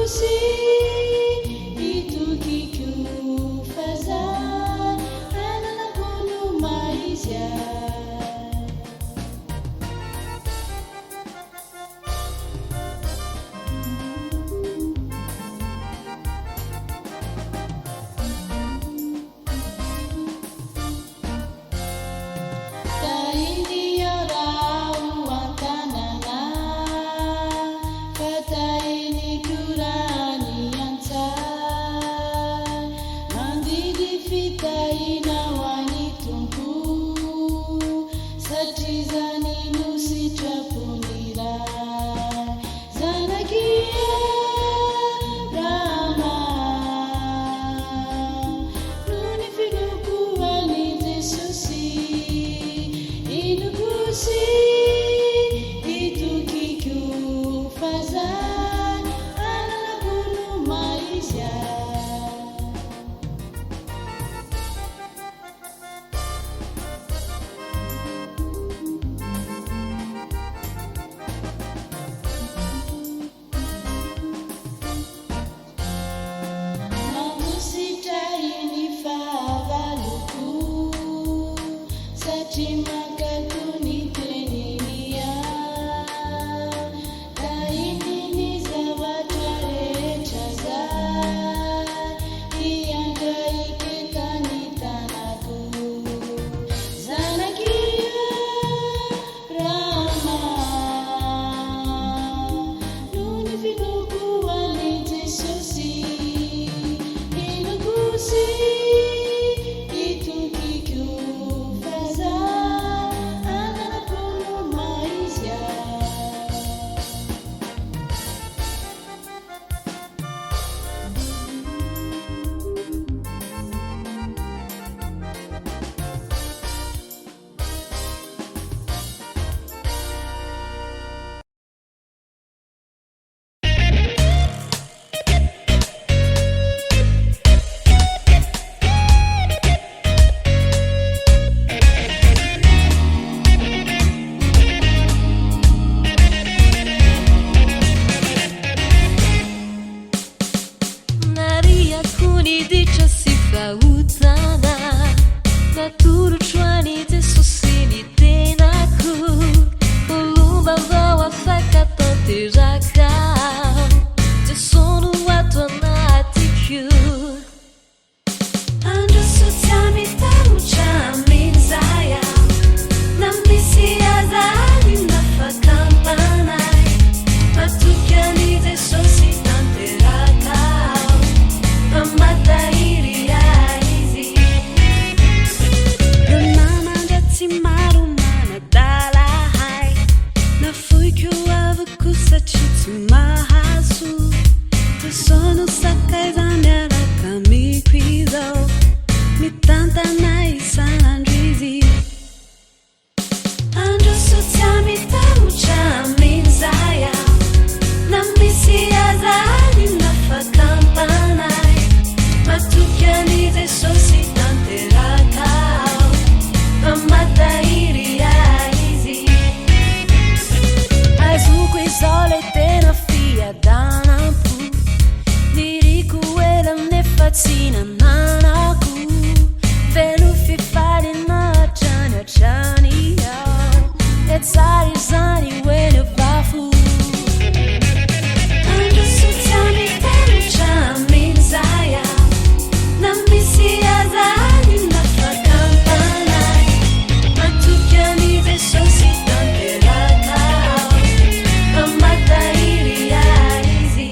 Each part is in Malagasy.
See adana-po liriku ela amin'ny fatsinananako velo fifalina hatrany hatrany ao etsary zany oeny bafo androsotsamy tamitramilzaya na misy azany nafakampanay matokyany jesosy tanteraka mamatahiry aizy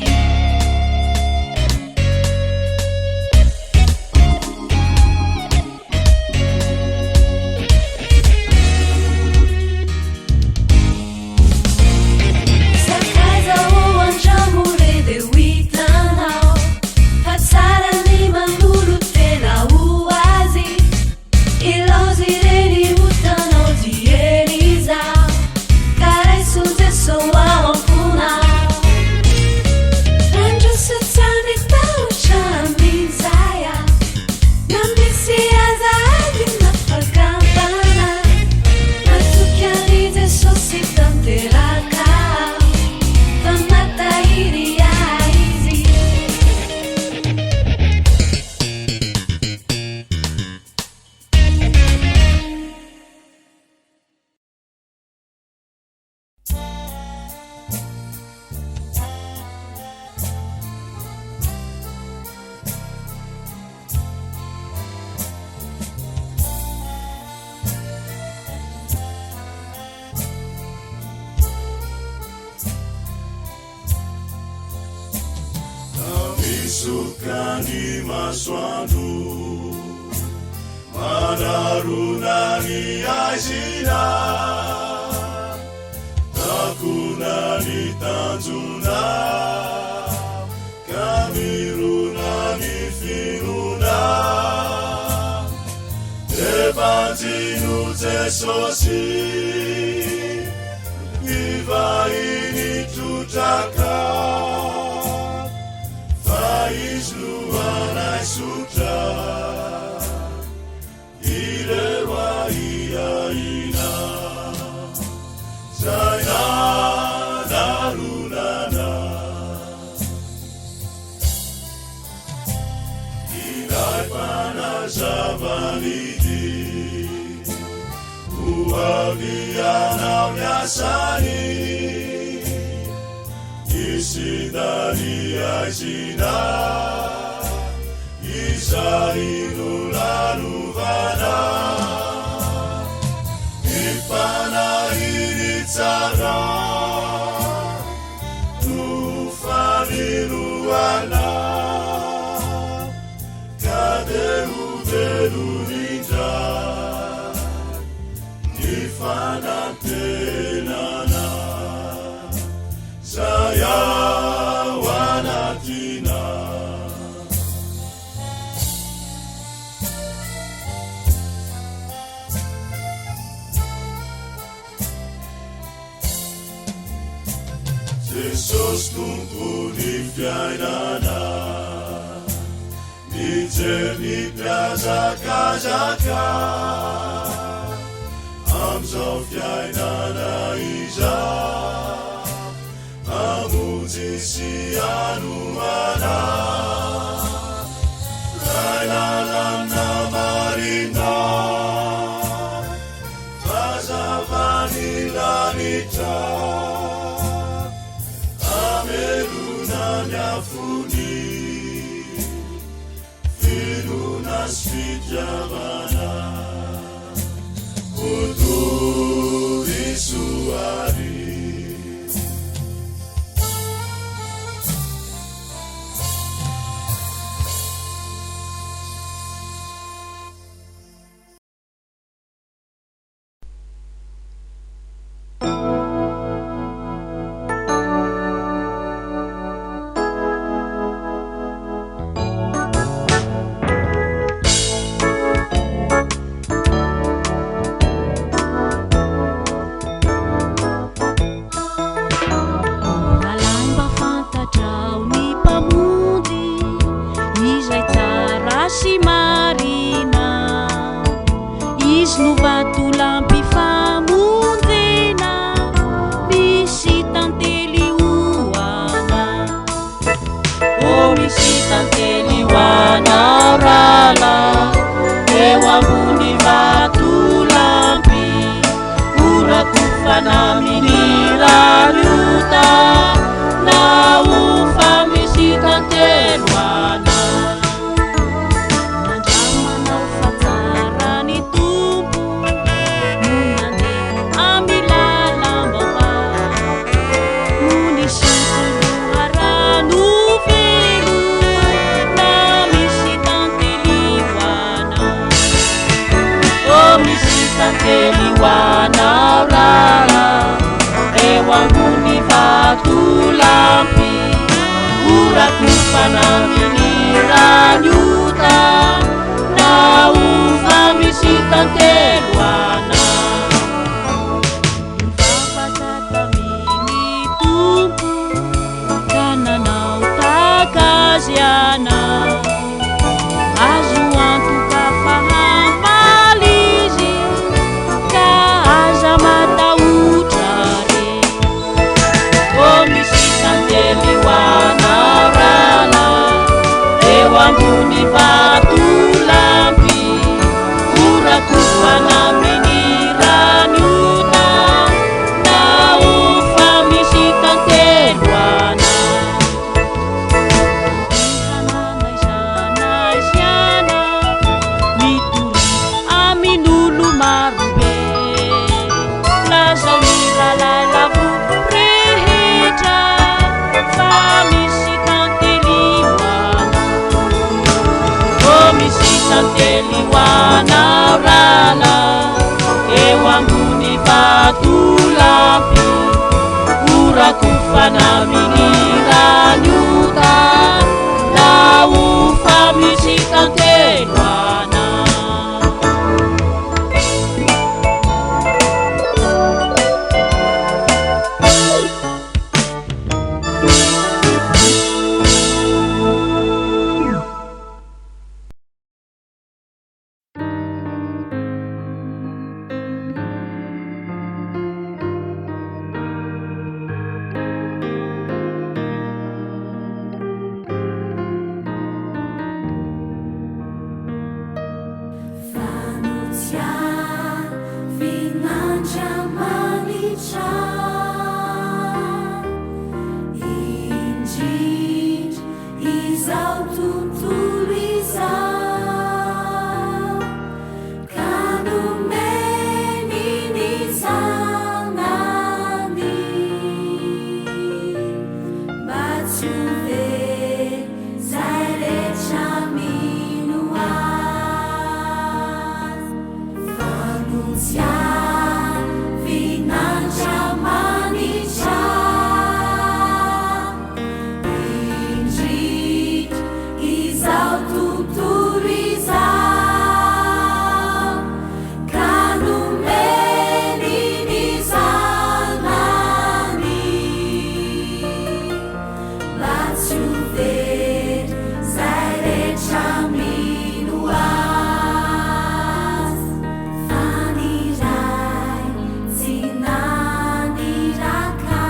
sakaiza o andramore de huitanao hatsarany manolo tena ho azy ilozy reny hutanao dierizao karaiso jesou ao ampunao androsotsamy tautramizaya na misy azady nafakampana matokyany jesosy tanteraka famatahiry aizy Sukani masoandro manarunani aizina takunani tanjuna kamirunani finuna evanjinu jesosi ivaini tutaka Isluanai sutra ilewa iaina zaina narunana ilai pana zavanidi uavianau nyasani isidani aizina isainulanu-vana ipanahiri tsara tufaniruana kadeu velunindra nifanantenana saya wanatina Jesus tumpuni fiainana mijerni piazakazaka amzao fiainana iza amudzisi anuana railalamna marina fazavanilanita amelunanyafuni filunasfitjavana uturisuari tantely hoanao rara eo ambony vatolampy orako fanaminy raniota na ova misy tantelo anao mifapatra taminy tompo ka nanao takazy anao azo antoka fahamaly izy ka aza matahotra re ô misy tantely hoanao rala eo ambony vatolampy orako fanaminy raniota na ofa misy tantelo anao ihananaizanaiziana mitory amin'olo marobe lazao ny ralalavo rehetra fa misy tantely hoanao ô misy tantely hoanao rala eo ambony vatolampy orako fanaminy raniota na ofa misy tantelo anao Fanutia financja manicza Indź izał tuntulu izał Kanumeni nizanani Baciuwe zajrecia minuat Fanucja financja manicza Indź izał tuntulu izał Kanumeni nizanani Baciuwe zajrecia minuat Faniraj zinaniraka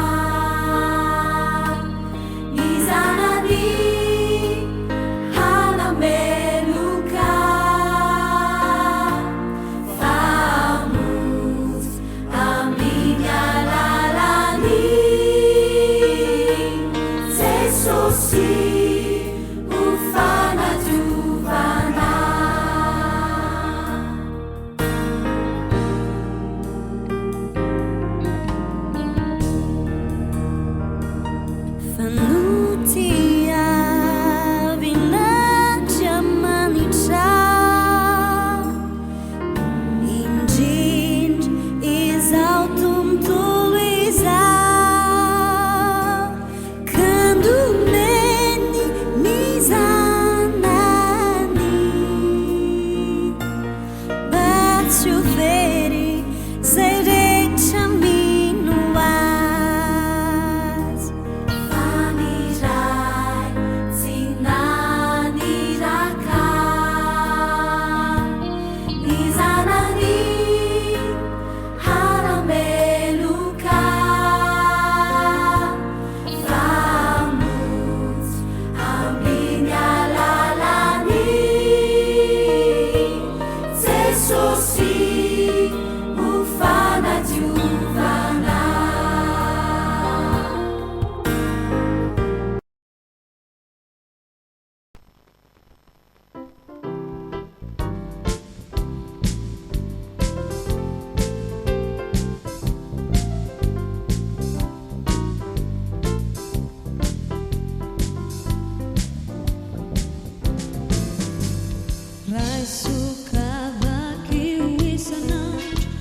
Nizanani hanameluka Famut aminya lalani Zesosi ufanadiovana Fanutia vinaccia manicza Indź izał tuntulu izał Kanumeni nizanani Baciuveri zajrecia minuat Faniraj zinaniraka Nizanani hanameluka Famut aminya lalani Zesosi ufanadiovana Rai sukava ki wisanandro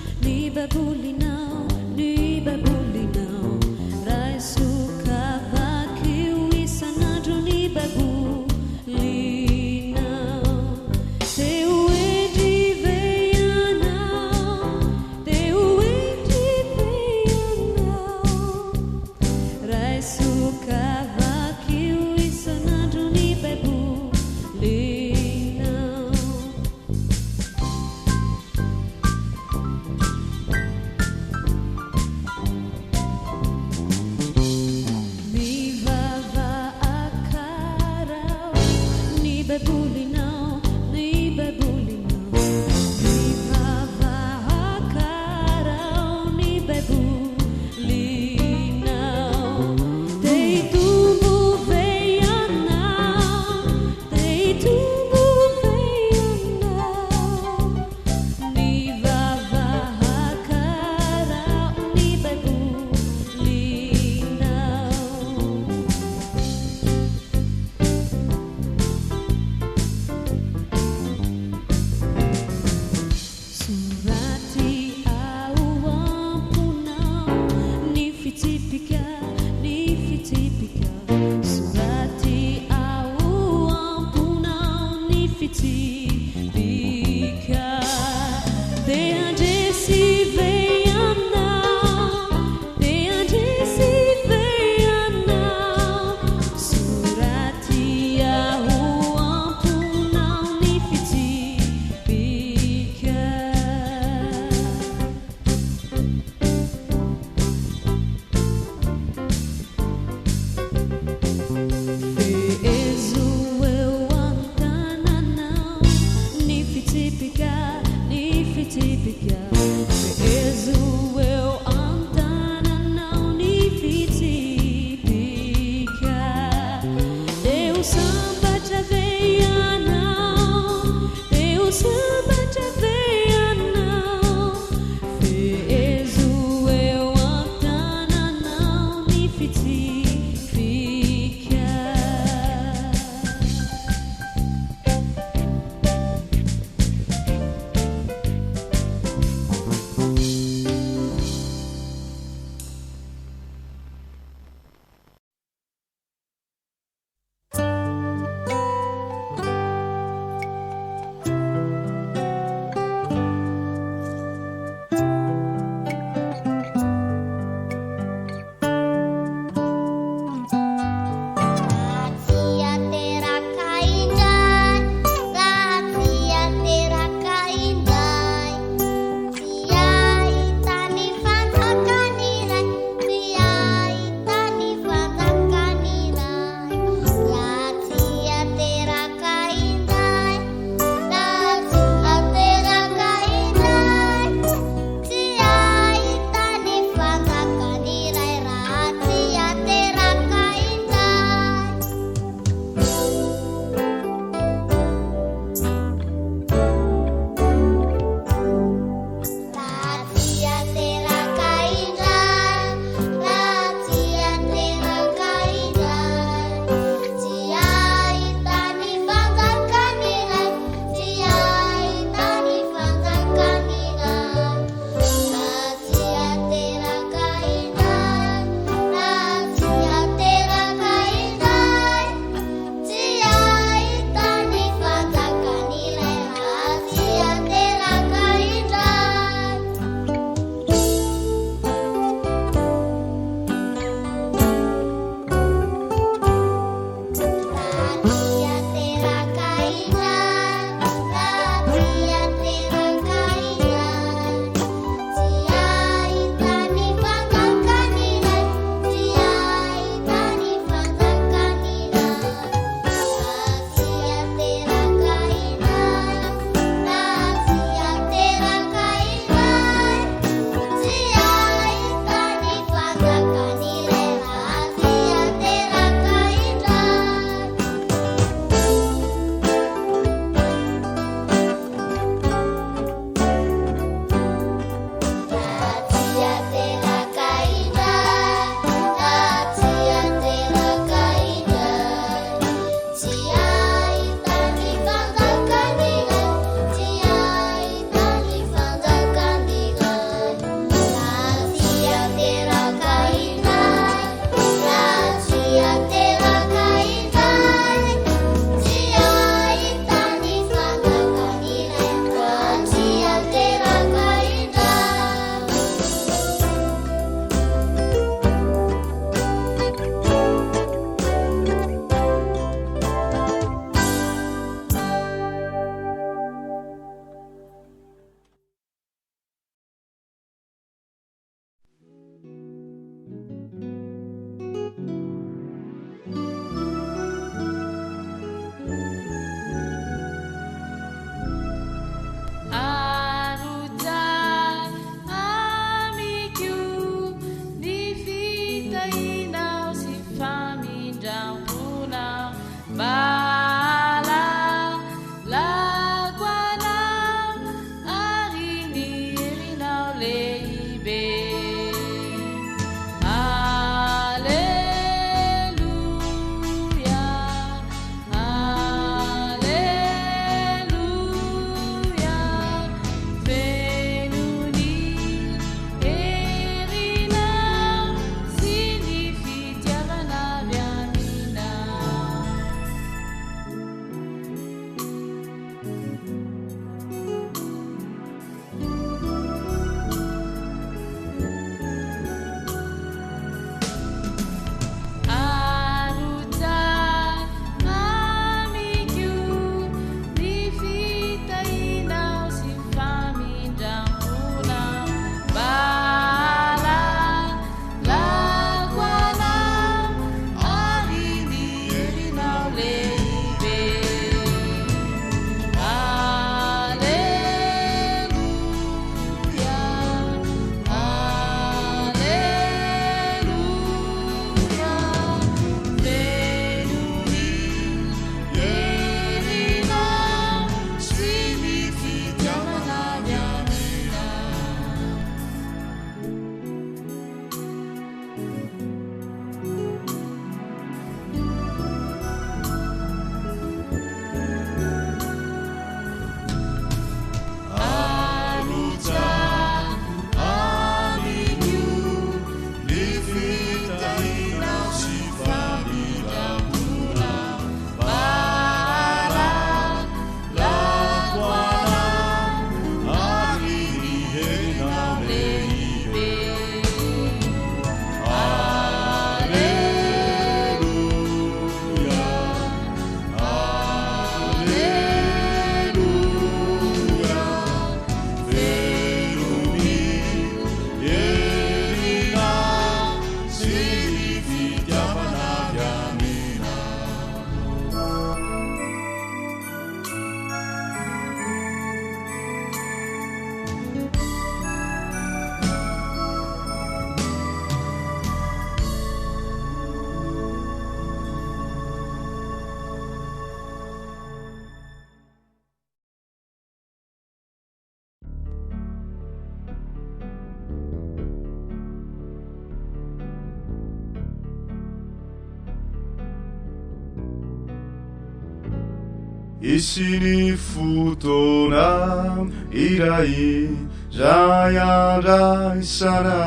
Isini futona irai jayandai sana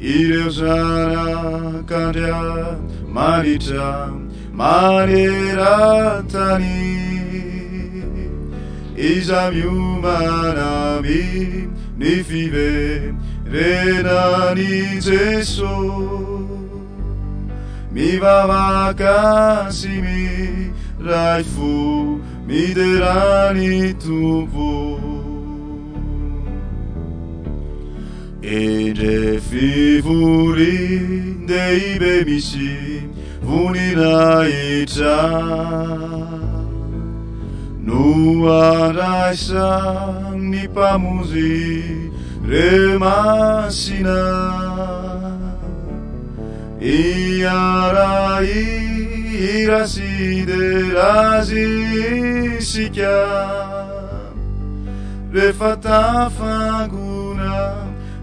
Ireusana kandia manita maneratani Izamiumanami nifive renani zeso Mi vavakasimi Raifu miderani tuvu Ede fivuri dei bemisi Vunina ita Nuaraisa nipamuzi remasina Iarai irasiderasi sikia refata faguna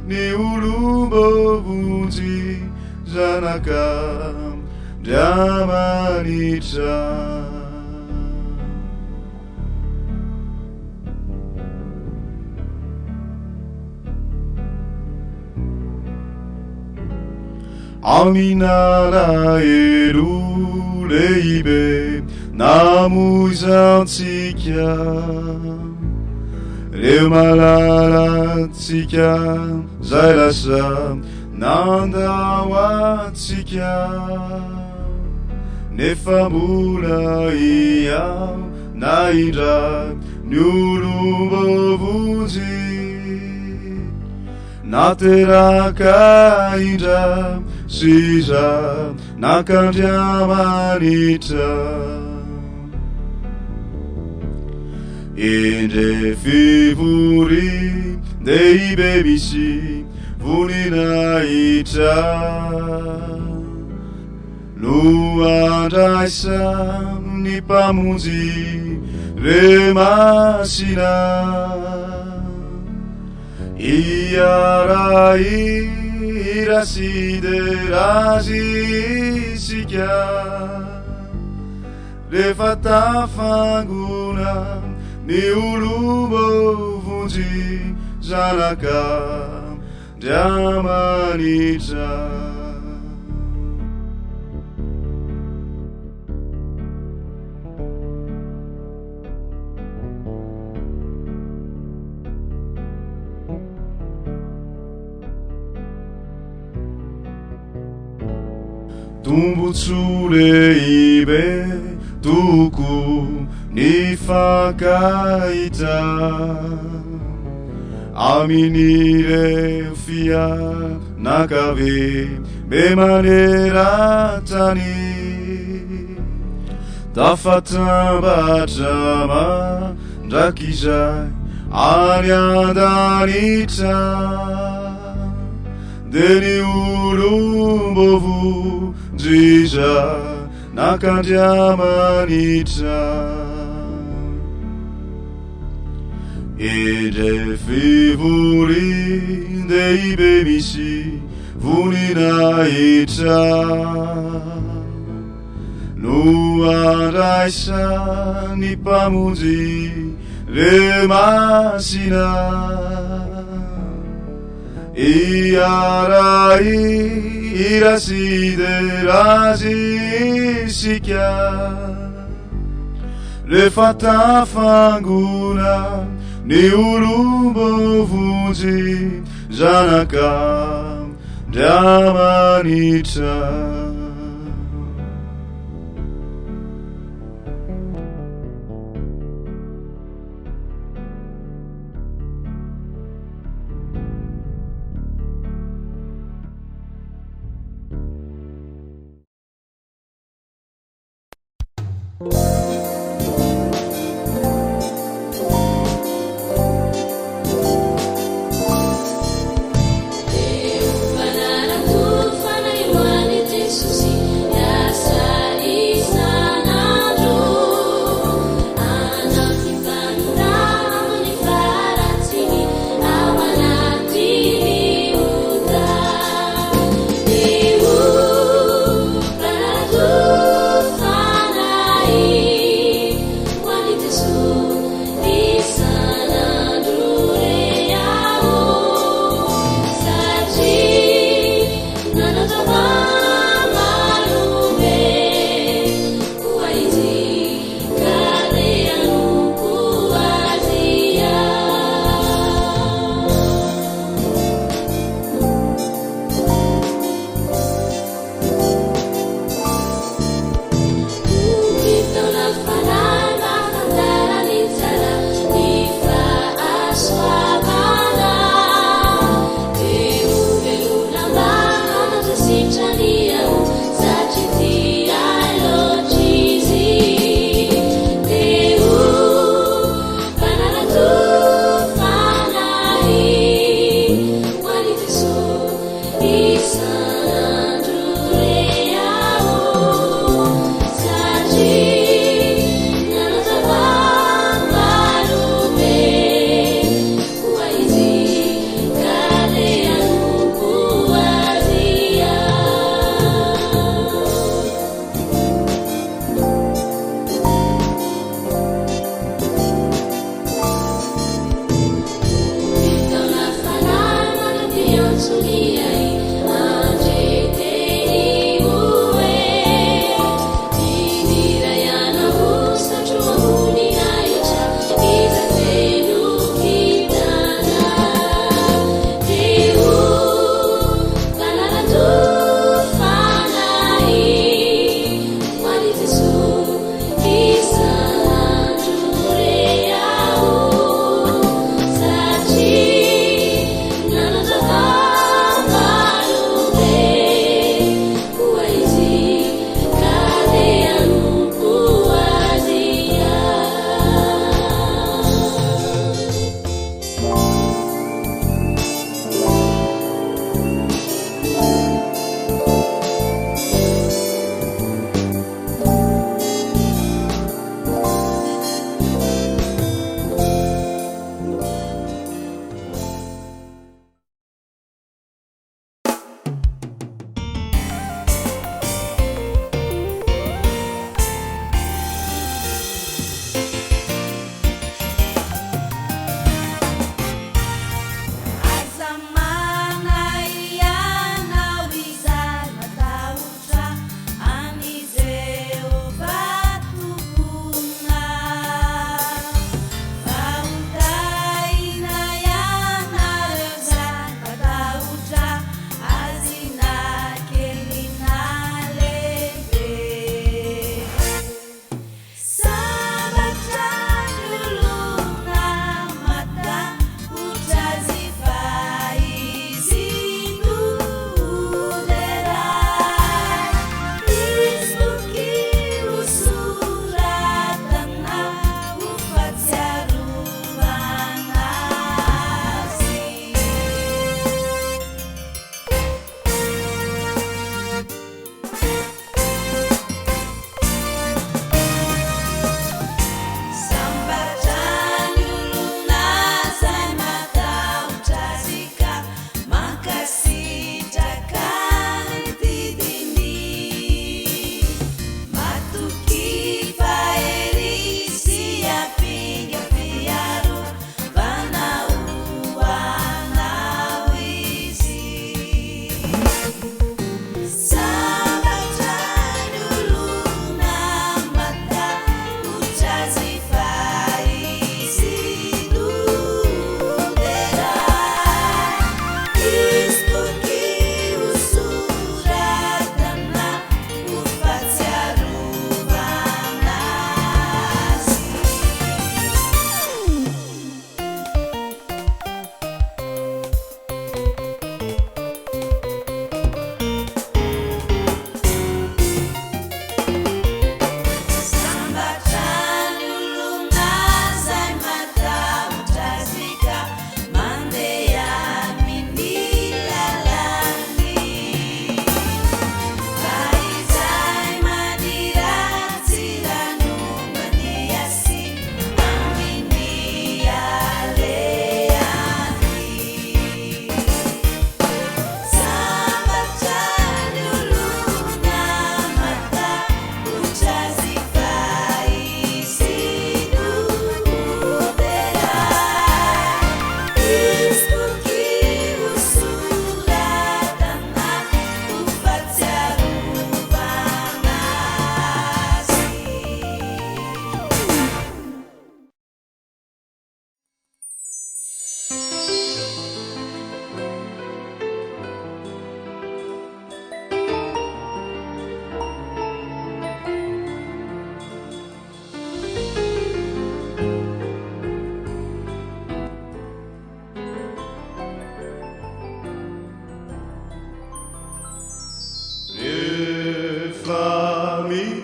ni ulubo vunzi zanaka jamanita Aminala eru leibe namuzantsikia Remalalatsikia zailasa nandawatsikia Nefamula iya naira nyulubovuzi Nateraka ida Sisa nakanjamanita Inde fivuri dei bebisi Vunina ita no andraisany mpamonjy remasina iaraira siderazy isika rehefa tafangona ny olomo vonjy zanaka driamanitra Tumbutsu lehibe toko ny fankaita amin'ireo fianakave be maneran-tany tafatambatra mandrakizay any an-danitra de ny olom-bovu jiza nakandriamanitra edre fivory ndehibe misy voninahitra no andraisany mpamonjy remasina iaraira siderazy isika rehefa tafangona ny olombo vonjy zanaka driamanitra Hey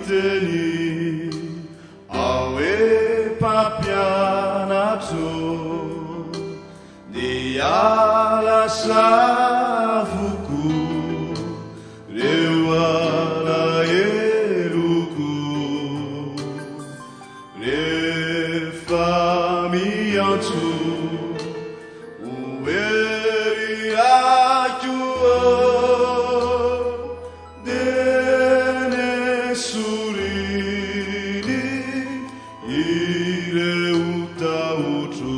miteni awe papianato diala savuku rewala eluku refamiantu ueri ajuo dene surini ire utautu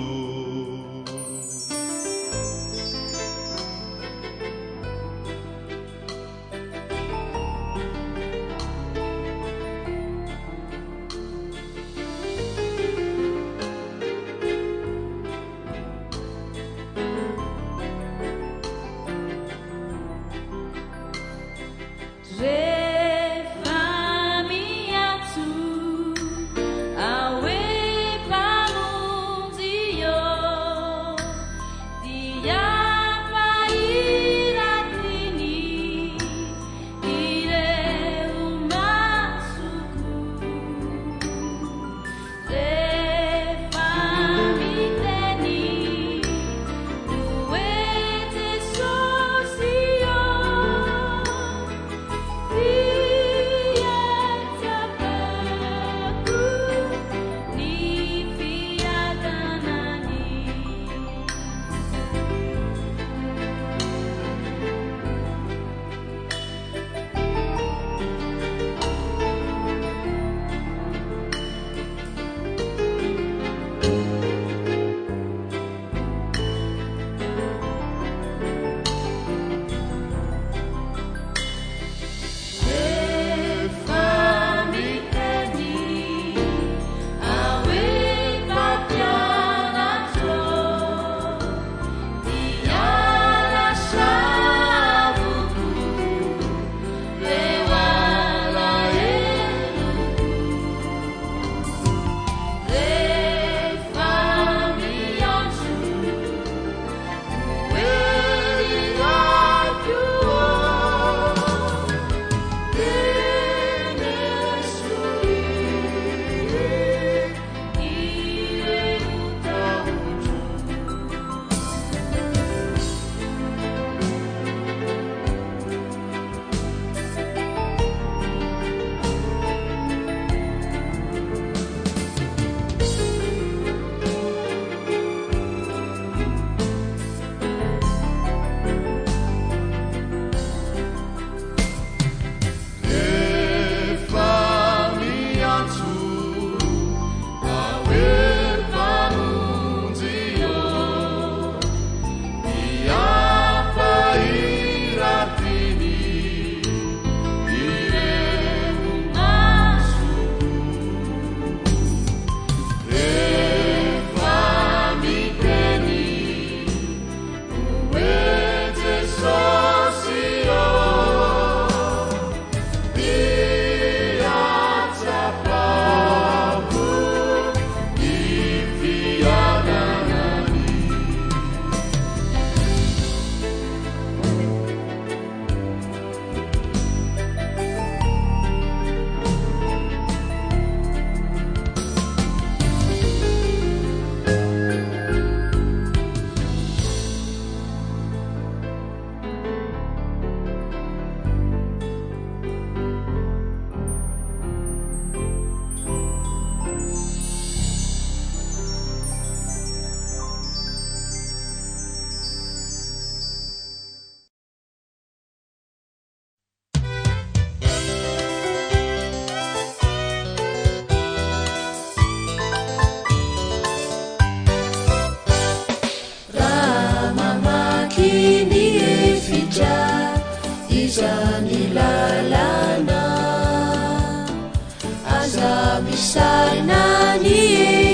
Sana ni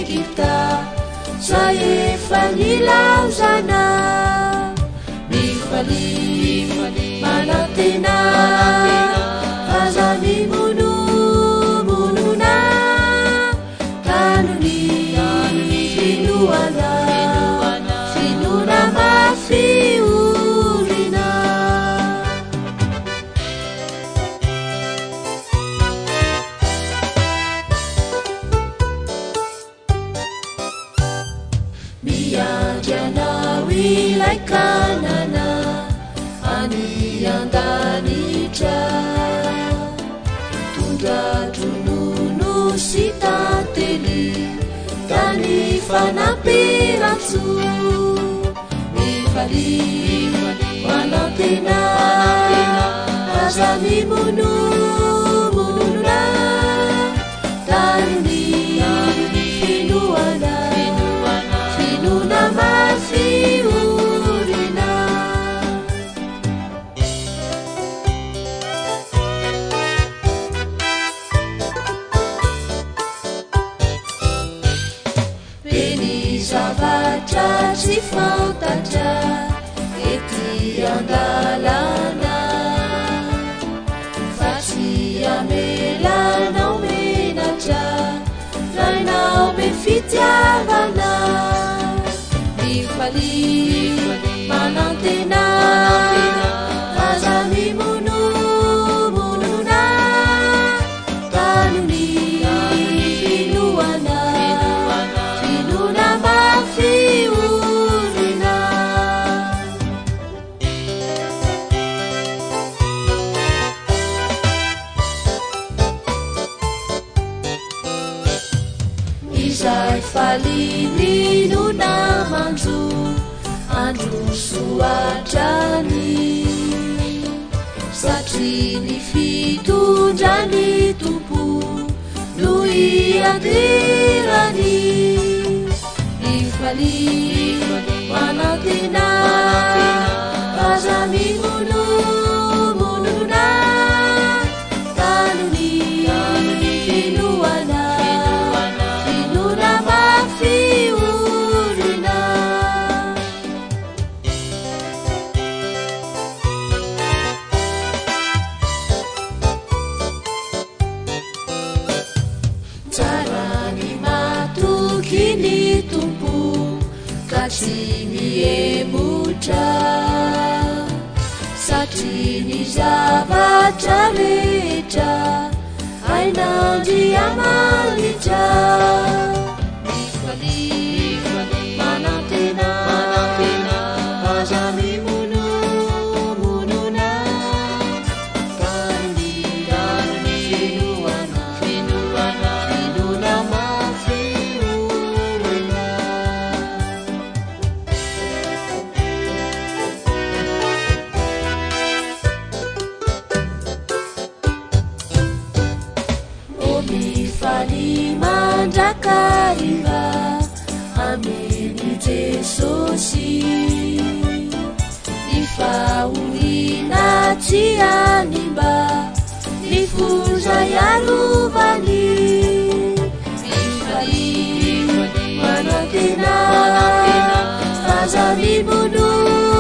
Egipta saya fanilauzana bifali malatena azani mununa kanuni finuana mafiulina aikanana any andanitra tondra dronono sy tantely tany fanamperatso mifaly manantena aza mimononona tanony finoana finona mafiorina peny zavatra tsy fantatra ety andalana fa tsy amelanao menatra rainao be fitiavana mifaly manantena aza mimononona tanony finoana finona mafiorina izay falinina manjo andro soatrany satria ny fitondrany tompo no ianderany mifaly manantena aza mimononona tanony finoana finona mafiorina tsara ny matoky ny tompo ka tsy miemotra satria ny zavatra rehetra ainandria malitra mifaly manantena aza mimononona tanony finoana finona mafiorina mifaly mandrakariva aminy Jesosy ny fahoriana tsy animba ny foza iarovany mifaly manantena aza mimononona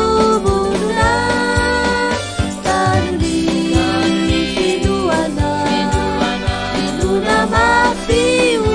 tanony finoana finona mafiorina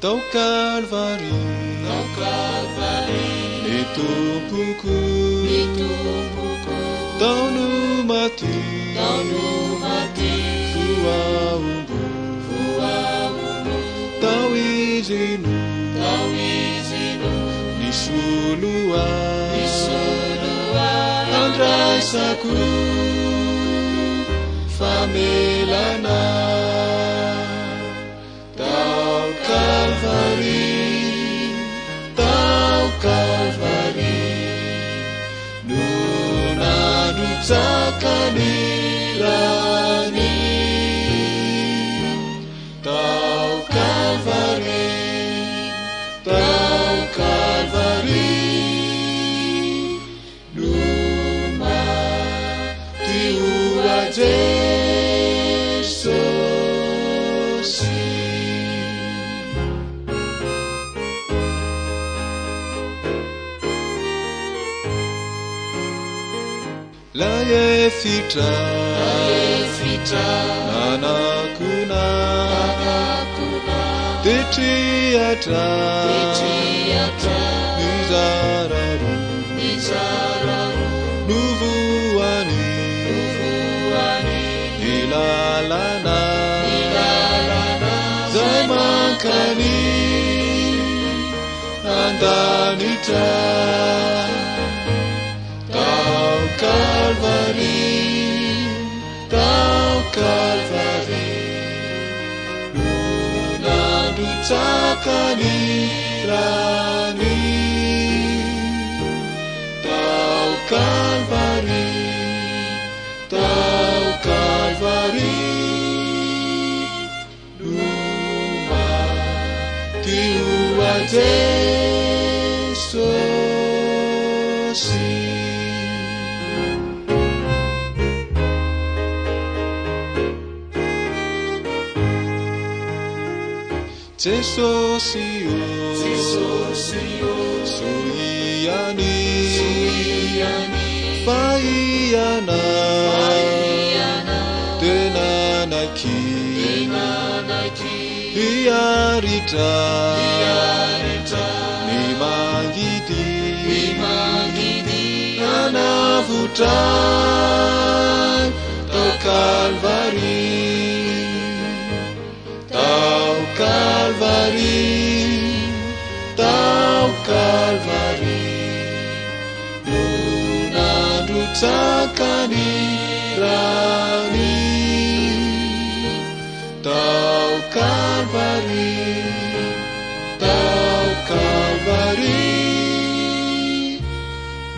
tao Kalvari, ny tompoko taono maty foaombo tao izy no nisoloa andraisako famelana tao Kalvari no nanutsakany rany tao Kalvari no maty oa Jesosy. La efitra nanakuna tetriatra nizararo nuvuani ilalana zay mankany andanitra tao Kalvari no nanutsakany rany tao Kalvari no maty oa Jesosy. Jesosy suiani faiana tenanaki hiaritra ni mangidi anavutran tao Kalvari no nanutsakany rany tao Kalvari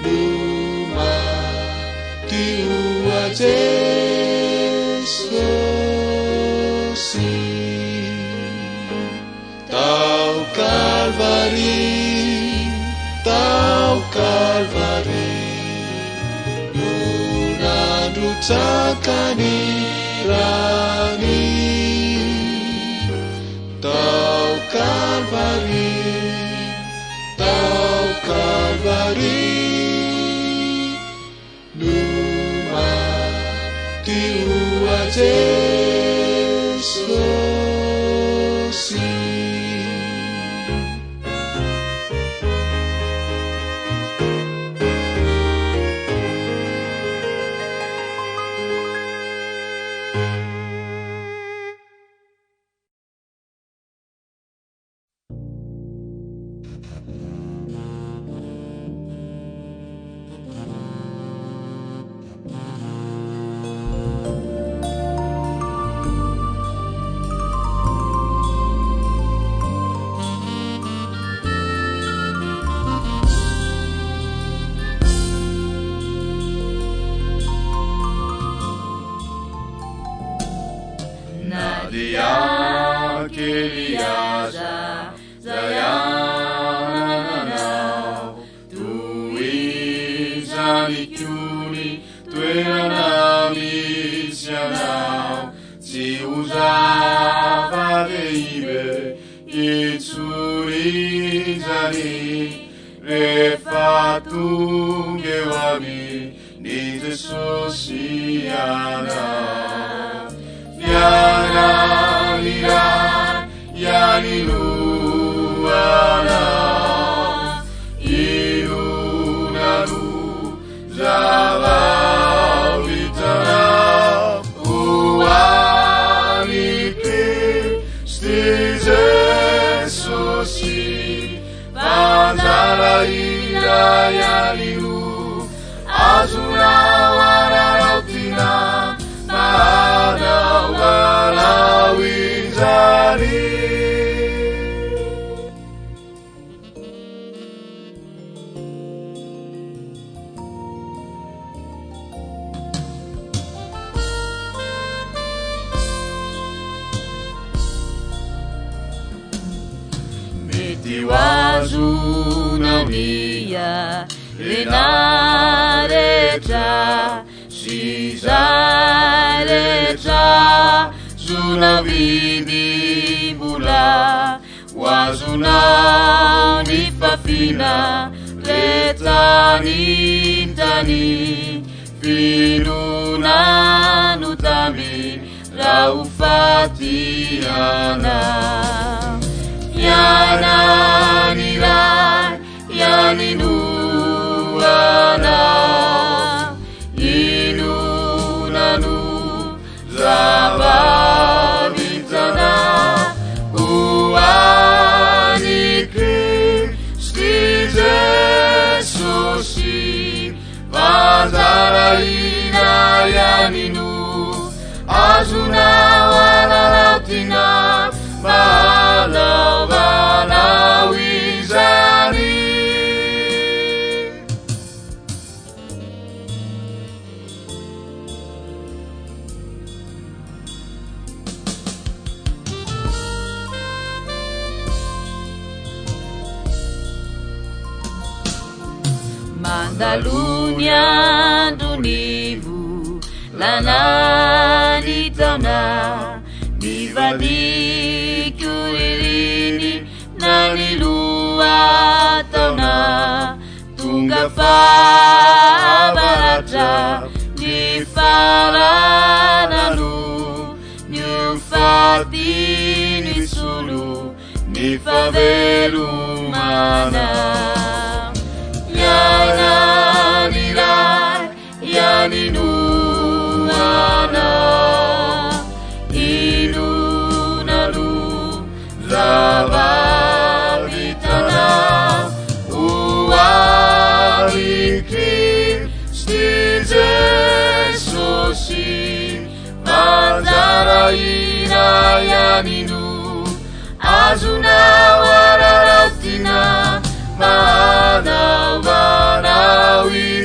no maty oa Jesosy. Tao Kalvari no nanutsakany rany tao Kalvari no maty oa Jesosy. Nadia Keliaza Zayananao Tuizani Kyuni Tuenana Misianao Si usava deibe Itsurizani Refatum Gewami Ni Jesosiana Yana Lira Yani Lu irayaniru azuna wararautina mahana warawinjani. Wazunamia Renareta Shizareta Zunavidi Bula Wazunani Fafina Retani Tani Filunanutami Raufatiana Yana nilai, yani nuana, inu nanu zababitana, uani Kristi Jesusi, vazaraina yani nu, azuna walalautina. Mahala wizari. Mandalunya dunivu lanani tana divadi kuirini nani luatona tunga barata ni farananu nyufati ni sulu ni favelumana yana nilai yani nuana Zababitana uari Kristi Jesusi Mazaraina yaninu azuna wararautina mana wanawizari.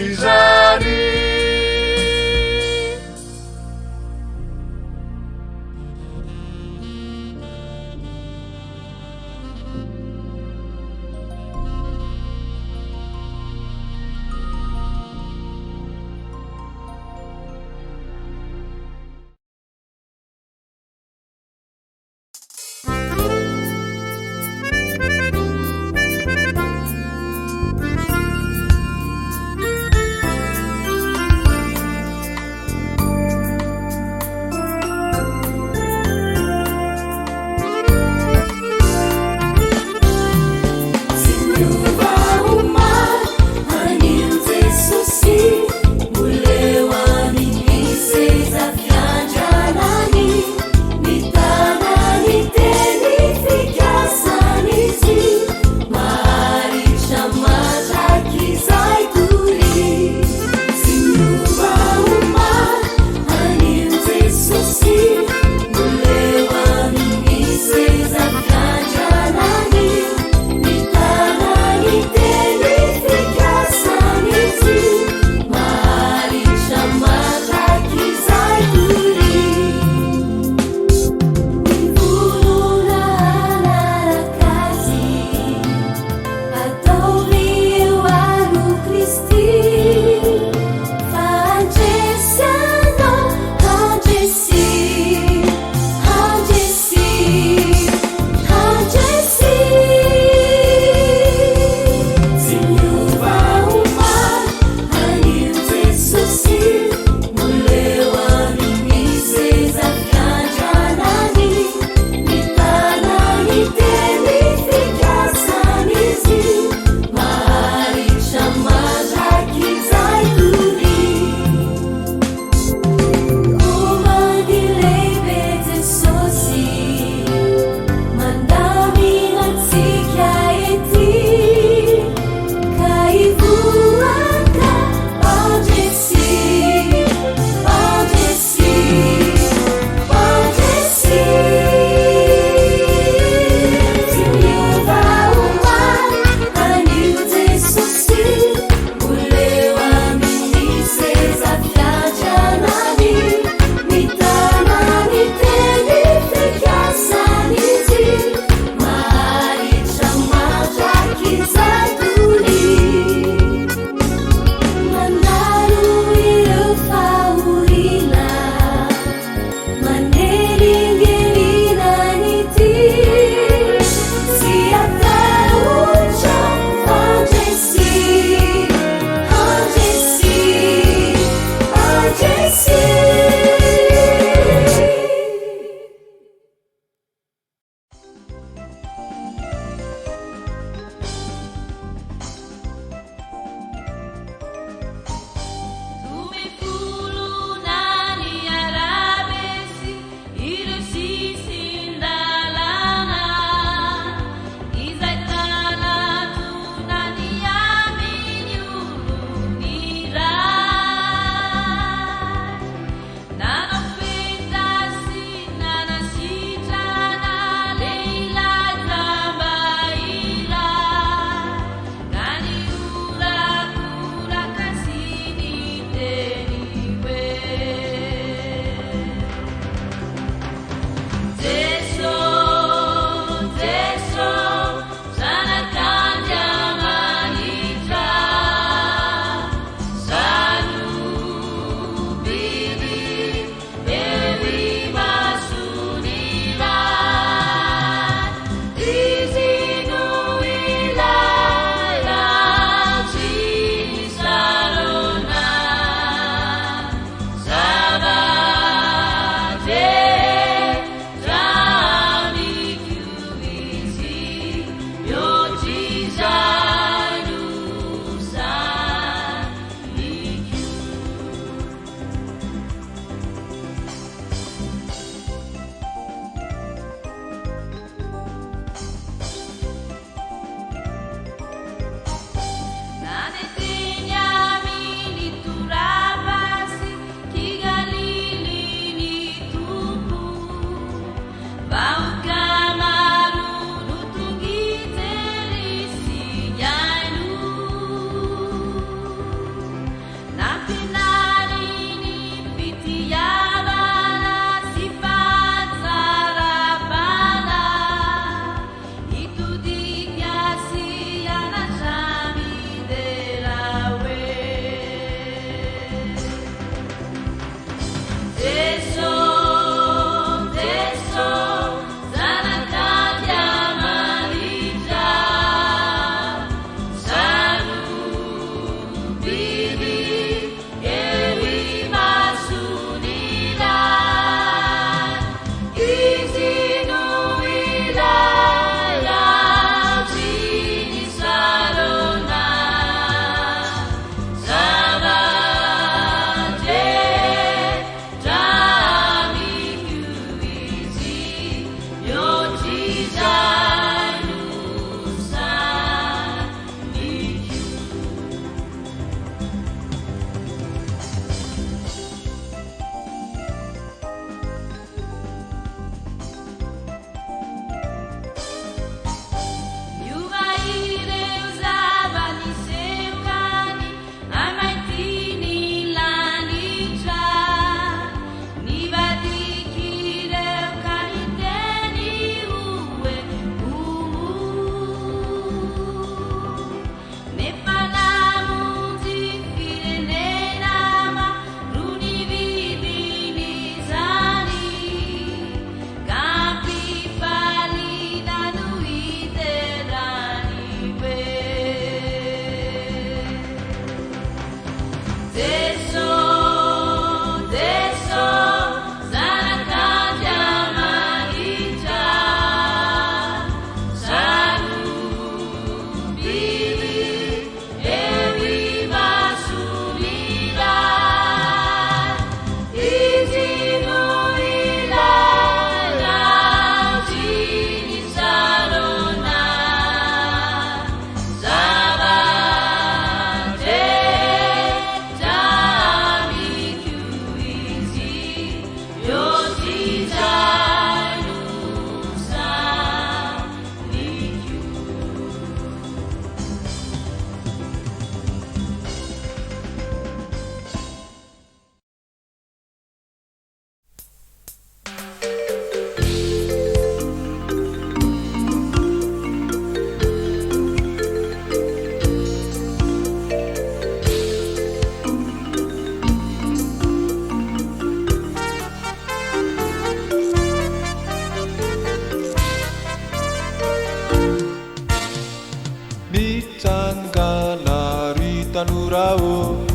tanurao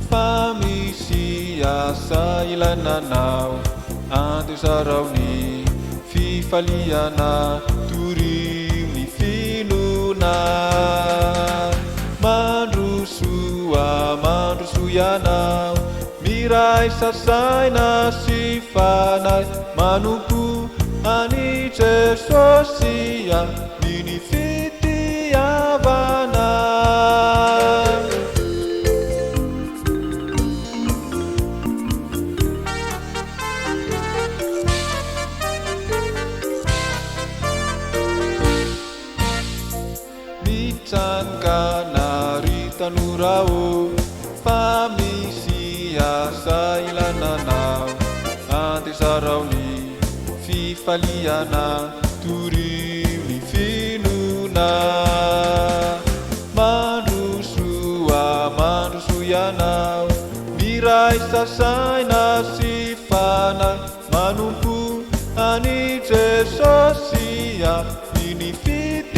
fa misy asa ilananao andesarao ny fifaliana tory ny finona mandroso ianao miray sasaina sy fanay manompo ani Jesosia mini fitiavana mitsangana ry tanurao fa misy asa ilananao andesarao ny fifaliana tory ny fianakaviana mandroso ianao miray sasaina sy fanahy manompo ani Jesosia ny fitiavana.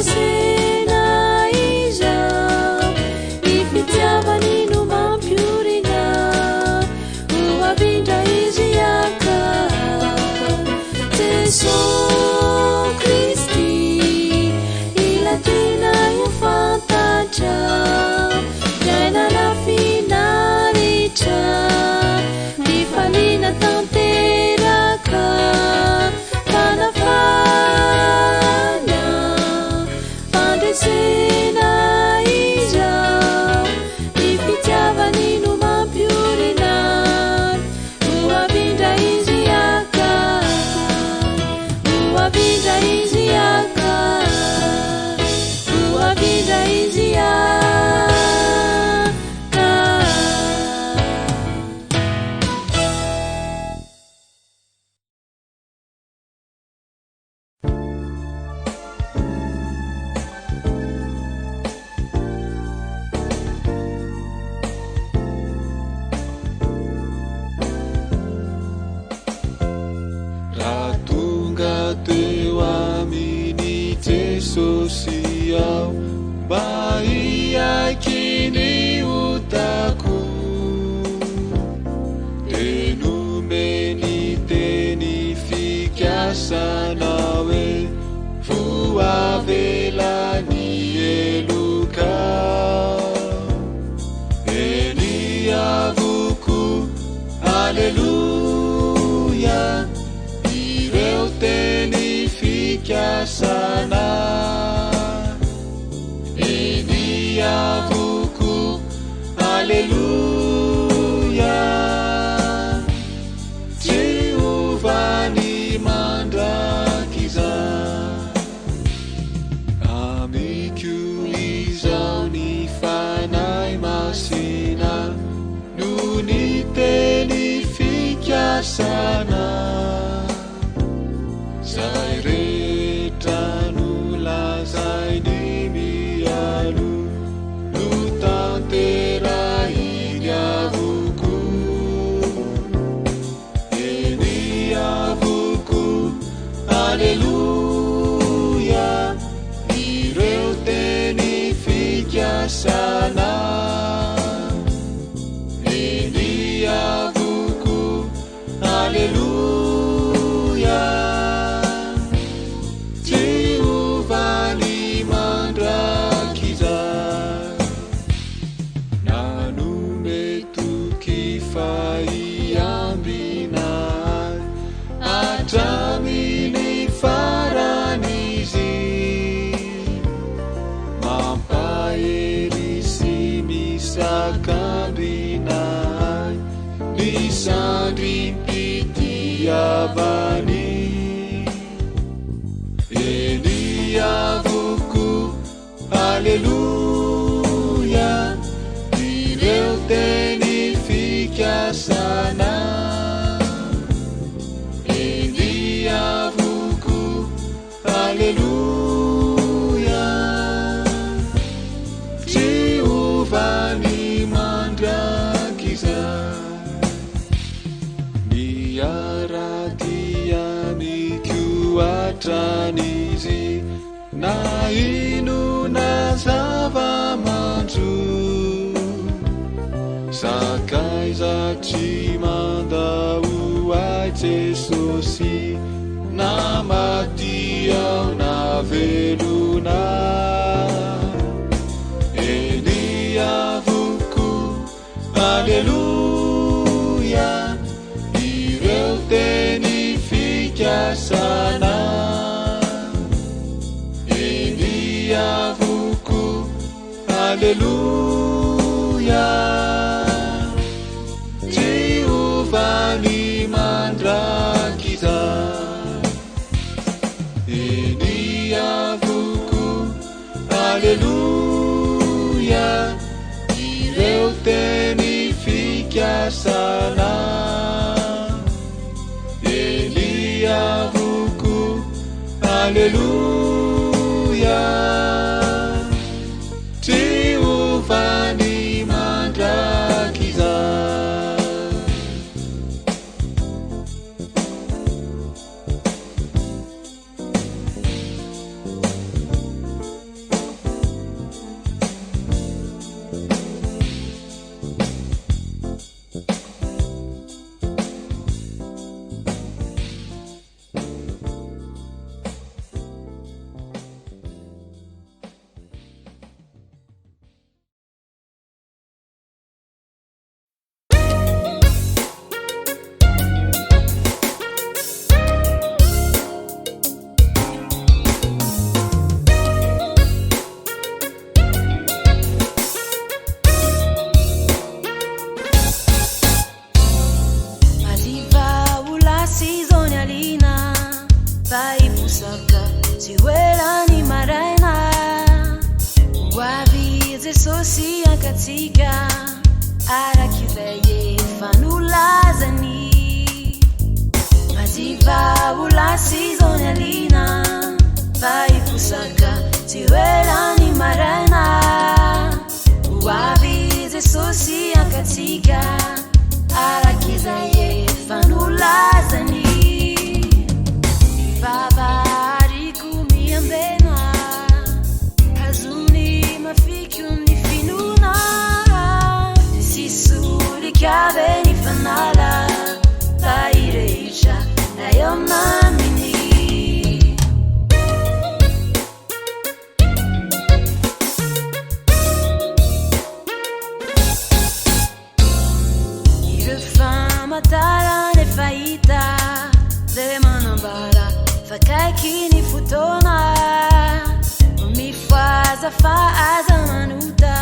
fandesena izao ny fitiavany no mampiorina ho avindra izy aka Jesosy Kristy ilatena io fantatra iainana finaritra ny falina tanteraka fanafana fandresena izao ny fitiavany no mampiorina ho avindra izy aka ho avindra izy aka ho avindra izy aka raha tonga teo aminy Jesosy aho mba hiaiky ny otako de nomeny teny fikasana hoe voavelany eloka eny avoko Alleluia ireo teny fikasana eny avoko Alleluia Jehovany mandrakiza amiko izao ny fanahy masina no ny teny fikasana zay rehetra no lazainy mialo no tanterahiny avoko eny avoko Alleluia ireo teny fikasana eny avoko Alleluia Jehovany mandrakiza nanome toky faiambinahy hatraminy faranizy mampahery sy misakambinahy misandrim-pitiavany eny avoko Alleluia ireo teny fikasana eny avoko Alleluia Jehovany mandrakiza miaradia amiko atranizy na ino na zava-mandro sakaiza tsy mandao ai Jesosy na maty ao na velona eny avoko Alleluia ireo teny fikasana eny avoko Alleluia Jehovany mandrakiza eny avoko Alleluia ireo teny fikasana eny avoko Alleluia Jehovany mandrakiza sosia katika arakireye fanulazani maziva bulasi zonelina vai pusaka tiwelani marana wavize sosia katika arakireye fanulazani baba arikumia mbena hazuni mafikyu nifinuna sisuri kabe nifanala taireisha nayo mamini matara ne faita de manambara fakaki ni futona mi faza faza manuta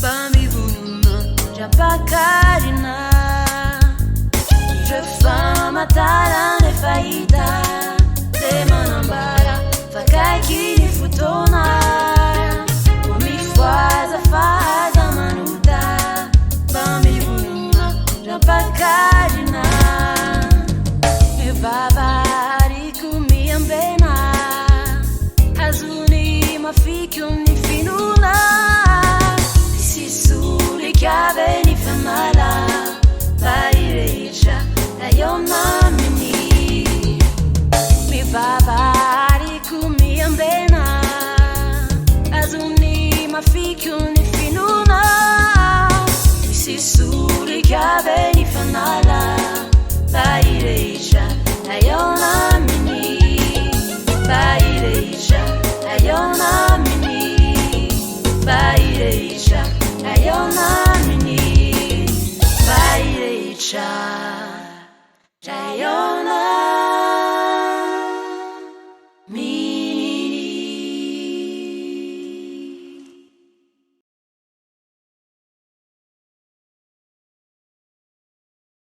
bambi bununa japakarina je fais matara ne faita